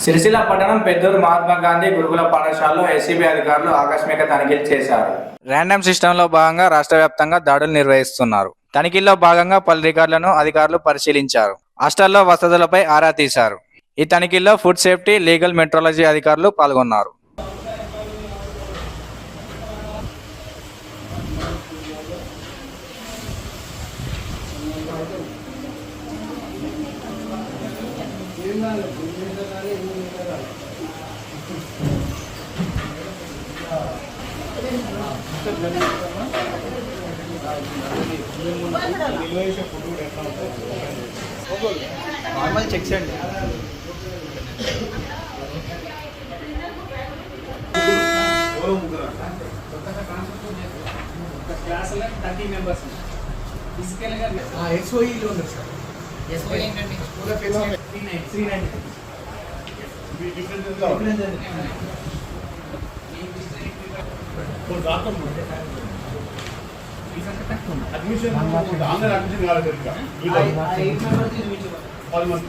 సిరిసిల్ల పట్టణం పెద్దూరు మహాత్మా గాంధీ గురుకుల పాఠశాలలో ఎస్సీబీ అధికారులు ఆకస్మిక తనిఖీలు చేశారు. ర్యాండమ్ సిస్టంలో భాగంగా రాష్ట్ర వ్యాప్తంగా దాడులు నిర్వహిస్తున్నారు. తనిఖీల్లో భాగంగా పలు రికార్డులను అధికారులు పరిశీలించారు. హాస్టల్లో వసతులపై ఆరా తీశారు. ఈ తనిఖీల్లో ఫుడ్ సేఫ్టీ, లీగల్ మెట్రాలజీ అధికారులు పాల్గొన్నారు. నార్మల్ చెక్స్ అండి. ఎస్ఓఈలో ఉంది సార్. ఎస్ఓఈ ఏంటండి? అడ్మిషన్ ఆన్లైన్ అడ్మిషన్ కాలేదు ఇంకా 8 మెంబర్స్ ఇది 10 మంది.